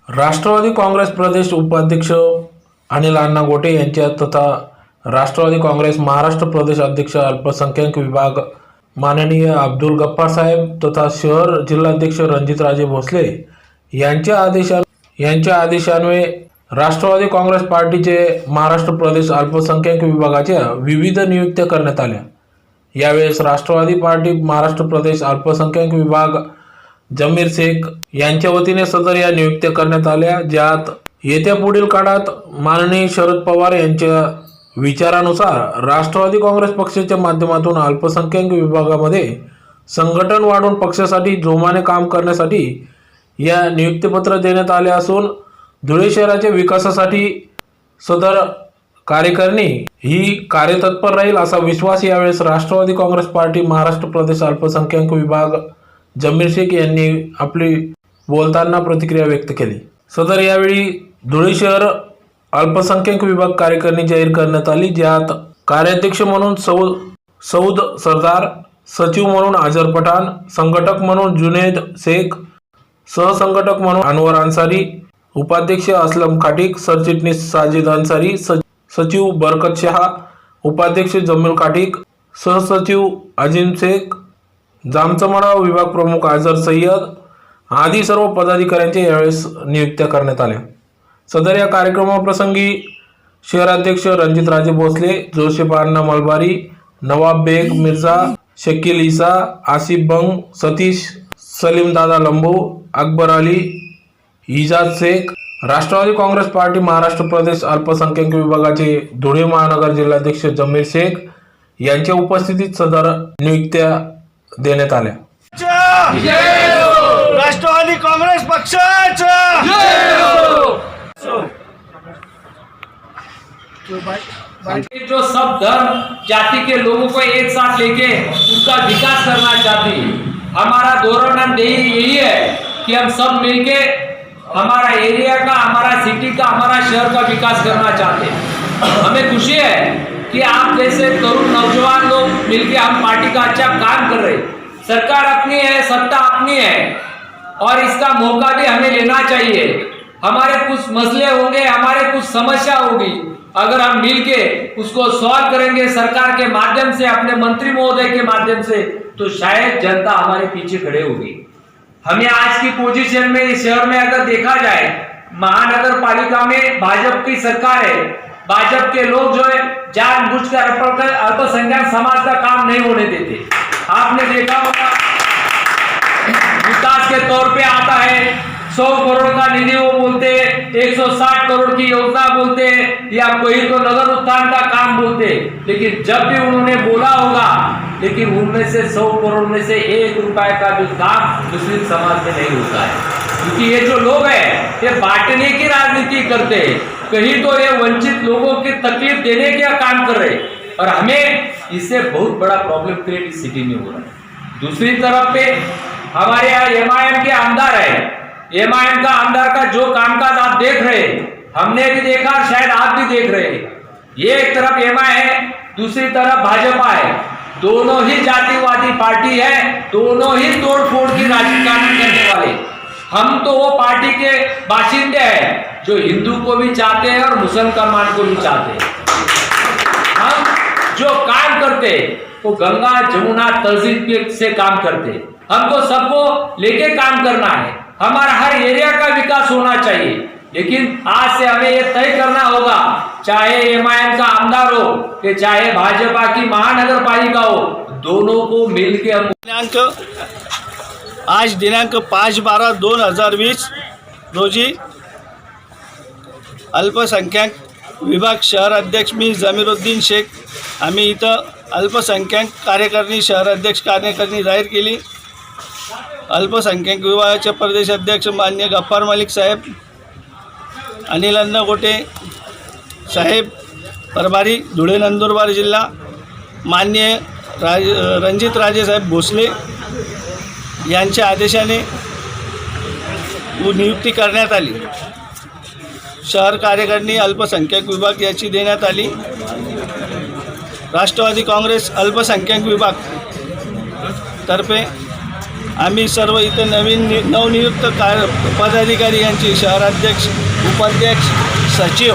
राष्ट्रवादी काँग्रेस प्रदेश उपाध्यक्ष अनिल अण्णा गोटे यांच्या तथा राष्ट्रवादी काँग्रेस महाराष्ट्र प्रदेश अध्यक्ष अल्पसंख्याक विभाग माननीय अब्दुल गफ्फार साहेब तथा शहर जिल्हाध्यक्ष रणजितराजे भोसले यांच्या आदेशान्वये राष्ट्रवादी काँग्रेस पार्टीचे महाराष्ट्र प्रदेश अल्पसंख्याक विभागाच्या विविध नियुक्त्या करण्यात आल्या। यावेळेस राष्ट्रवादी पार्टी महाराष्ट्र प्रदेश अल्पसंख्याक विभाग जमीर शेख यांच्या वतीने सदर या नियुक्त्या करण्यात आल्या, ज्यात येत्या पुढील काळात माननीय शरद पवार यांच्या विचारानुसार राष्ट्रवादी काँग्रेस पक्षाच्या माध्यमातून अल्पसंख्याक विभागामध्ये संघटन वाढवून पक्षासाठी जोमाने काम करण्यासाठी या नियुक्तीपत्र देण्यात आले असून धुळे शहराच्या विकासासाठी सदर कार्यकारिणी ही कार्यतत्पर राहील असा विश्वास यावेळेस राष्ट्रवादी काँग्रेस पार्टी महाराष्ट्र प्रदेश अल्पसंख्याक विभाग जमीर शेख यांनी आपली बोलताना प्रतिक्रिया व्यक्त केली। सदर यावेळी धुळे शहर अल्पसंख्याक विभाग कार्यकारिणी जाहीर करण्यात आली, ज्यात कार्याध्यक्ष म्हणून सौद सरदार, सचिव म्हणून अजर पठाण, संघटक म्हणून जुनेद शेख, सहसंघटक म्हणून अनवर अन्सारी, उपाध्यक्ष असलम खाटिक, सरचिटणीस साजिद अन्सारी, सचिव बरकत शाह, उपाध्यक्ष जमील खाटिक, सहसचिव अजीम शेख, जामचमाडा विभाग प्रमुख अजर सय्यद आदी सर्व पदाधिकाऱ्यांच्या यावेळेस नियुक्त्या करण्यात आल्या। सदर या कार्यक्रमाप्रसंगी शहराध्यक्ष रणजितराजे भोसले, जोसेफ अण्णा मलबारी, नवाब बेग मिर्झा, शकील ईसा, आसिफ बंग, सतीश, सलीम दादा लंबू, अकबर अली, इजाज शेख, राष्ट्रवादी काँग्रेस पार्टी महाराष्ट्र प्रदेश अल्पसंख्याक विभागाचे धुळे महानगर जिल्हाध्यक्ष जमीर शेख यांच्या उपस्थितीत सदर नियुक्त्या देण्यात आल्या। राष्ट्रवादी काँग्रेस पक्षाचा जो सब धर्म जाति के लोगों को एक साथ लेके उनका विकास करना चाहती है। हमारा धोरण यही है कि हम सब मिलके हमारा एरिया का, हमारा सिटी का, हमारा शहर का विकास करना चाहते हैं। हमें खुशी है कि आप जैसे तरुण नौजवान लोग मिलके हम पार्टी का अच्छा काम कर रहे हैं। सरकार अपनी है, सत्ता अपनी है और इसका मौका भी हमें लेना चाहिए। हमारे कुछ मसले होंगे, हमारे कुछ समस्या होगी, अगर हम मिलके उसको सॉल्व करेंगे सरकार के माध्यम से, अपने मंत्री महोदय के माध्यम से, तो शायद जनता हमारे पीछे खड़े होगी। हमें आज की पोजीशन में इस शहर में अगर देखा जाए, महानगर पालिका में भाजपा की सरकार है, भाजपा के लोग जो है जानबूझकर अल्पसंख्यक समाज का काम नहीं होने देते। आपने देखा होगा विकास के तौर पे आता है 100 करोड़ का निधि वो बोलते हैं, 160 करोड़ की योजना बोलते हैं, या कोई तो नगर उत्थान का काम बोलते हैं, लेकिन जब भी उन्होंने बोला होगा, लेकिन उनमें से 100 करोड़ में से 1 रुपए का जो काम मुस्लिम समाज में नहीं होता है। क्योंकि ये जो लोग हैं ये बांटने की राजनीति करते हैं, कहीं तो ये वंचित लोगों की तकलीफ देने का काम कर रहे हैं, और हमें इससे बहुत बड़ा प्रॉब्लम क्रिएट इस सिटी में हो रहा है। दूसरी तरफ पे हमारे यहाँ एमआईएम के आमदार है, एमआईएम का आमदार का जो कामकाज आप देख रहे हैं, हमने भी देखा, शायद आप भी देख रहे हैं। ये एक तरफ एमआई है, दूसरी तरफ भाजपा है, दोनों ही जातिवादी पार्टी है, दोनों ही तोड़फोड़ की राजनीति करने वाले। हम तो वो पार्टी के बाशिंदे हैं जो हिंदू को भी चाहते हैं और मुसलमान को भी चाहते हैं। हम जो काम करते वो गंगा जमुना तहजीब से काम करते। हमको सबको लेके काम करना है, हमारा हर एरिया का विकास होना चाहिए। लेकिन आज से हमें ये तय करना होगा, चाहे एमआईएम का आमदार हो कि चाहे भाजपा की महानगर पालिका हो, दोनों को मिलकर हम आज दिनांक 5/12/2020 रोजी अल्पसंख्याक विभाग शहर अध्यक्ष मी जमीरुद्दीन शेख आम्ही इथं अल्पसंख्याक कार्यकारिणी शहर अध्यक्ष कार्यकारिणी जाहीर केली। अल्पसंख्याक विभागाचे प्रदेश अध्यक्ष माननीय गफ्फार मलिक साहेब, अनिल अण्णा गोटे साहेब प्रभारी धुळे नंदुरबार जिल्हा, माननीय रणजितराजे साहेब भोसले यांच्या आदेशाने नियुक्ती करण्यात आली। शहर कार्यकारिणी अल्पसंख्याक विभाग याची देण्यात आली। राष्ट्रवादी काँग्रेस अल्पसंख्याक विभाग तर्फे आम्ही सर्व इथं नवनियुक्त पदाधिकारी यांची शहराध्यक्ष, उपाध्यक्ष, सचिव,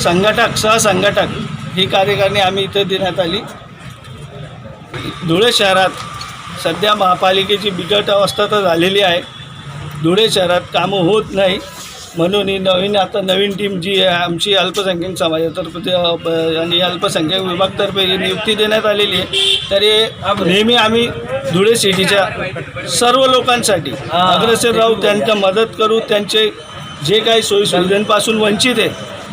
संघटक, सहसंघटक ही कार्यकारिणी आम्ही इथं देण्यात आली. धुळे शहरात सध्या महापालिकेची बिकट अवस्था तर झालेली आहे. धुळे शहरात कामं होत नाही, म्हणून ही नवीन टीम जी आहे आमची अल्पसंख्याक समाजातर्फे आणि अल्पसंख्याक विभागातर्फे ही नियुक्ती देण्यात आलेली आहे. तरी नेहमी आम्ही धुळे सिटीच्या सर्व लोकांसाठी अग्रेसर राहू, त्यांना मदत करू. त्यांचे जे काही सोयीसुविधांपासून वंचित आहे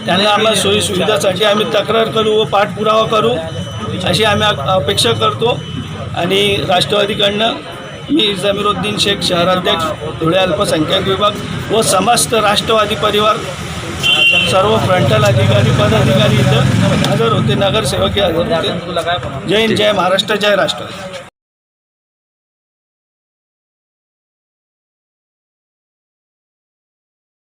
त्यांना आम्हाला सोयीसुविधासाठी आम्ही तक्रार करू व पाठपुरावा करू अशी आम्ही अपेक्षा करतो. आणि राष्ट्रवादीकडनं मी जमीरुद्दीन शेख, शहराध्यक्ष, धुळे अल्पसंख्याक विभाग व समस्त राष्ट्रवादी परिवार, सर्व फ्रंटल अधिकारी, पदाधिकारी इथं हजर होते, नगरसेवकही हजर होते. जय हिंद, जय महाराष्ट्र, जय राष्ट्रवादी.